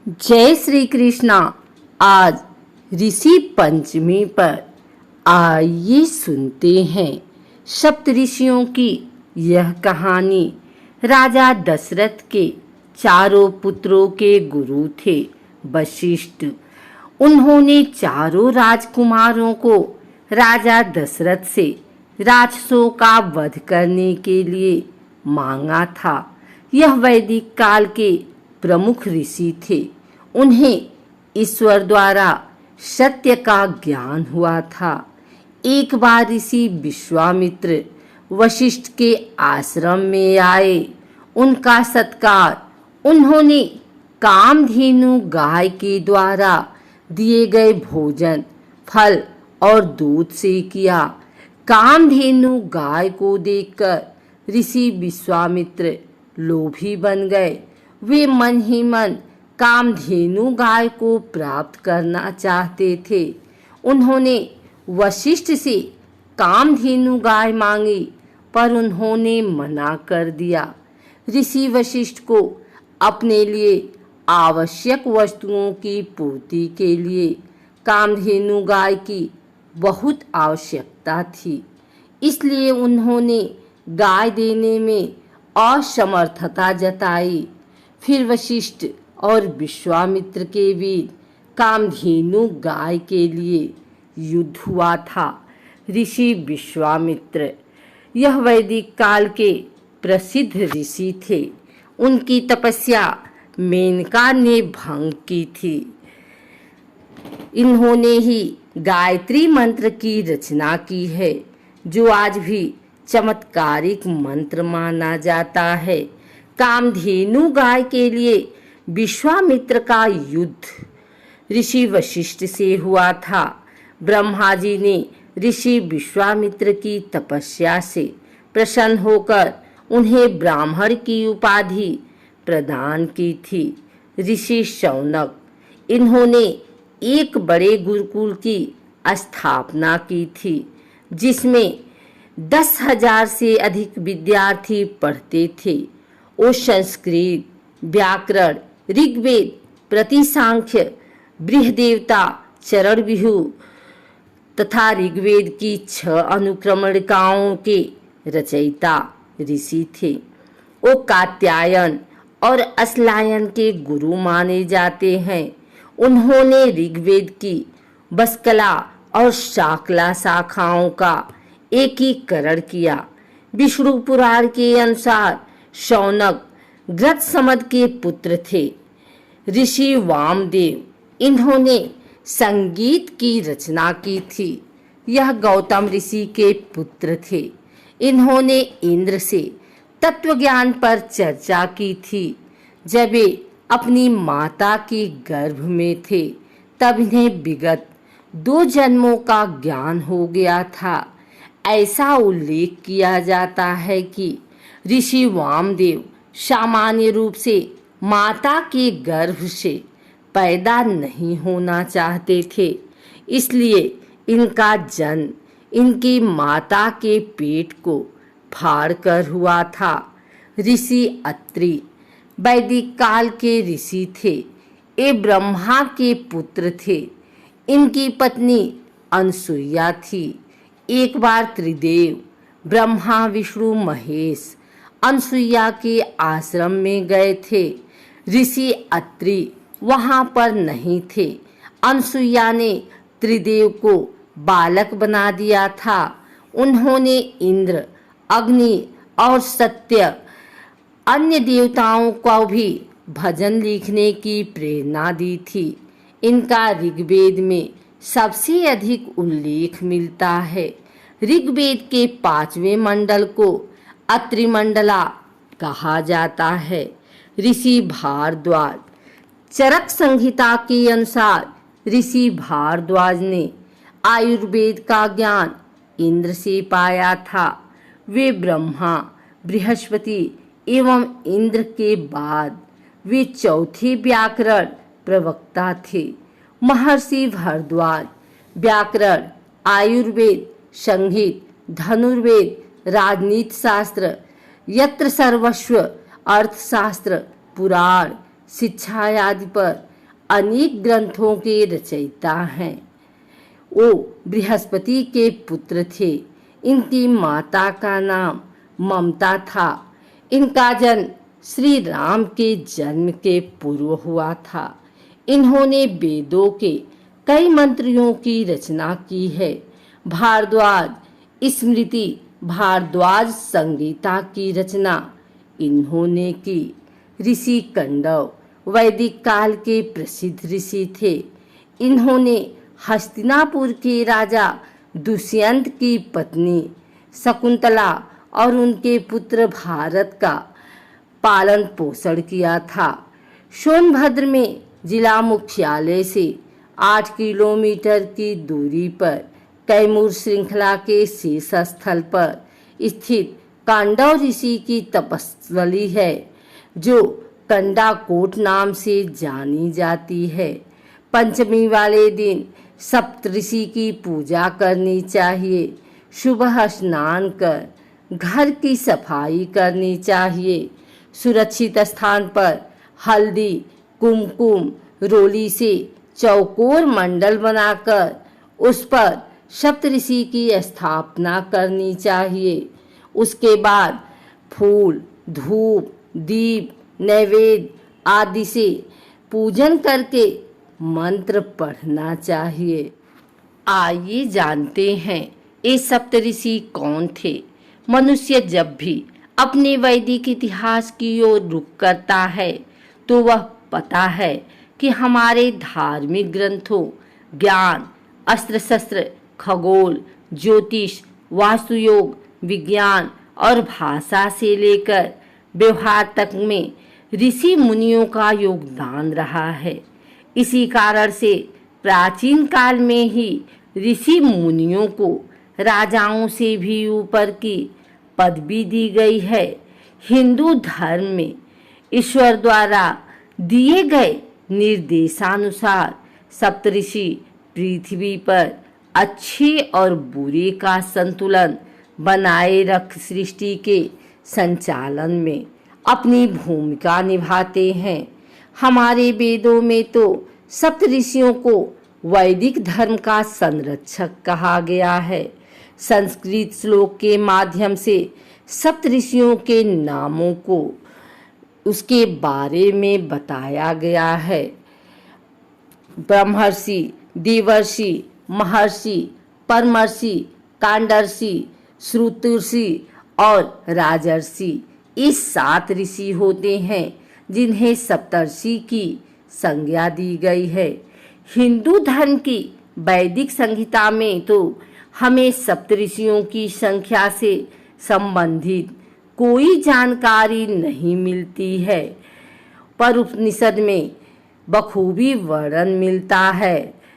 जय श्री कृष्णा। आज ऋषि पंचमी पर आइए सुनते हैं सप्त ऋषियों की यह कहानी। राजा दशरथ के चारों पुत्रों के गुरु थे वशिष्ठ। उन्होंने चारों राजकुमारों को राजा दशरथ से राक्षसों का वध करने के लिए मांगा था। यह वैदिक काल के प्रमुख ऋषि थे। उन्हें ईश्वर द्वारा सत्य का ज्ञान हुआ था। एक बार ऋषि विश्वामित्र वशिष्ठ के आश्रम में आए। उनका सत्कार उन्होंने कामधेनु गाय के द्वारा दिए गए भोजन, फल और दूध से किया। कामधेनु गाय को देखकर ऋषि विश्वामित्र लोभी बन गए। वे मन ही मन कामधेनु गाय को प्राप्त करना चाहते थे। उन्होंने वशिष्ठ से कामधेनु गाय मांगी, पर उन्होंने मना कर दिया। ऋषि वशिष्ठ को अपने लिए आवश्यक वस्तुओं की पूर्ति के लिए कामधेनु गाय की बहुत आवश्यकता थी, इसलिए उन्होंने गाय देने में असमर्थता जताई। फिर वशिष्ठ और विश्वामित्र के बीच कामधेनु गाय के लिए युद्ध हुआ था। ऋषि विश्वामित्र यह वैदिक काल के प्रसिद्ध ऋषि थे। उनकी तपस्या मेनका ने भंग की थी। इन्होंने ही गायत्री मंत्र की रचना की है, जो आज भी चमत्कारिक मंत्र माना जाता है। कामधेनु गाय के लिए विश्वामित्र का युद्ध ऋषि वशिष्ठ से हुआ था। ब्रह्मा जी ने ऋषि विश्वामित्र की तपस्या से प्रसन्न होकर उन्हें ब्राह्मण की उपाधि प्रदान की थी। ऋषि शौनक इन्होंने एक बड़े गुरुकुल की स्थापना की थी, जिसमें 10,000 से अधिक विद्यार्थी पढ़ते थे। वो संस्कृत, व्याकरण, ऋग्वेद, प्रतिसांख्य, बृहदेवता, चरणव्यूह तथा ऋग्वेद की 6 अनुक्रमणिकाओं के रचयिता ऋषि थे। वो कात्यायन और अस्लायन के गुरु माने जाते हैं। उन्होंने ऋग्वेद की बसकला और शाकला शाखाओं का एकीकरण किया। विष्णु पुराण के अनुसार शौनक ग्रतसमद के पुत्र थे। ऋषि वामदेव इन्होंने संगीत की रचना की थी। यह गौतम ऋषि के पुत्र थे। इन्होंने इंद्र से तत्वज्ञान पर चर्चा की थी। जब वे अपनी माता के गर्भ में थे, तब इन्हें विगत 2 जन्मों का ज्ञान हो गया था। ऐसा उल्लेख किया जाता है कि ऋषि वामदेव सामान्य रूप से माता के गर्भ से पैदा नहीं होना चाहते थे, इसलिए इनका जन्म इनकी माता के पेट को फाड़कर हुआ था। ऋषि अत्रि वैदिक काल के ऋषि थे। ये ब्रह्मा के पुत्र थे। इनकी पत्नी अनसुईया थी। एक बार त्रिदेव ब्रह्मा, विष्णु, महेश अनसुईया के आश्रम में गए थे। ऋषि अत्रि वहां पर नहीं थे। अनसुईया ने त्रिदेव को बालक बना दिया था। उन्होंने इंद्र, अग्नि और सत्य अन्य देवताओं को भी भजन लिखने की प्रेरणा दी थी। इनका ऋग्वेद में सबसे अधिक उल्लेख मिलता है। ऋग्वेद के 5वें मंडल को अत्रिमंडला कहा जाता है। ऋषि भारद्वाज चरक संहिता के अनुसार ऋषि भारद्वाज ने आयुर्वेद का ज्ञान इंद्र से पाया था। वे ब्रह्मा, बृहस्पति एवं इंद्र के बाद वे चौथे व्याकरण प्रवक्ता थे। महर्षि भारद्वाज व्याकरण, आयुर्वेद, संगीत, धनुर्वेद, राजनीति शास्त्र, यत्र सर्वस्व, अर्थशास्त्र, पुराण, शिक्षा आदि पर अनेक ग्रंथों के रचयिता हैं। वो बृहस्पति के पुत्र थे। इनकी माता का नाम ममता था। इनका जन्म श्री राम के जन्म के पूर्व हुआ था। इन्होंने वेदों के कई मंत्रियों की रचना की है। भारद्वाज स्मृति भारद्वाज संगीता की रचना इन्होंने की। ऋषि कंडव वैदिक काल के प्रसिद्ध ऋषि थे। इन्होंने हस्तिनापुर के राजा दुष्यंत की पत्नी शकुंतला और उनके पुत्र भारत का पालन पोषण किया था। सोनभद्र में जिला मुख्यालय से 8 किलोमीटर की दूरी पर कैमूर श्रृंखला के शीर्ष स्थल पर स्थित कांडव ऋषि की तपस्थली है, जो कंडाकोट नाम से जानी जाती है। पंचमी वाले दिन सप्तऋषि की पूजा करनी चाहिए। सुबह स्नान कर घर की सफाई करनी चाहिए। सुरक्षित स्थान पर हल्दी, कुमकुम, रोली से चौकोर मंडल बनाकर उस पर सप्तऋषि की स्थापना करनी चाहिए। उसके बाद फूल, धूप, दीप, नैवेद्य आदि से पूजन करके मंत्र पढ़ना चाहिए। आइए जानते हैं ये सप्तऋषि कौन थे। मनुष्य जब भी अपने वैदिक इतिहास की ओर रुख करता है तो वह पता है कि हमारे धार्मिक ग्रंथों, ज्ञान, अस्त्र शस्त्र, खगोल, ज्योतिष, वास्तुयोग, विज्ञान और भाषा से लेकर व्यवहार तक में ऋषि मुनियों का योगदान रहा है। इसी कारण से प्राचीन काल में ही ऋषि मुनियों को राजाओं से भी ऊपर की पदवी दी गई है। हिंदू धर्म में ईश्वर द्वारा दिए गए निर्देशानुसार सप्तऋषि पृथ्वी पर अच्छे और बुरे का संतुलन बनाए रख सृष्टि के संचालन में अपनी भूमिका निभाते हैं। हमारे वेदों में तो सप्तऋषियों को वैदिक धर्म का संरक्षक कहा गया है। संस्कृत श्लोक के माध्यम से सप्तऋषियों के नामों को उसके बारे में बताया गया है। ब्रह्मर्षि, देवर्षि, महर्षि, परमर्षि, कांडर्षि, श्रुतर्षि और राजर्षि इस 7 ऋषि होते हैं जिन्हें सप्तर्षि की संज्ञा दी गई है। हिंदू धर्म की वैदिक संहिता में तो हमें सप्तऋषियों की संख्या से संबंधित कोई जानकारी नहीं मिलती है, पर उपनिषद में बखूबी वर्णन मिलता है।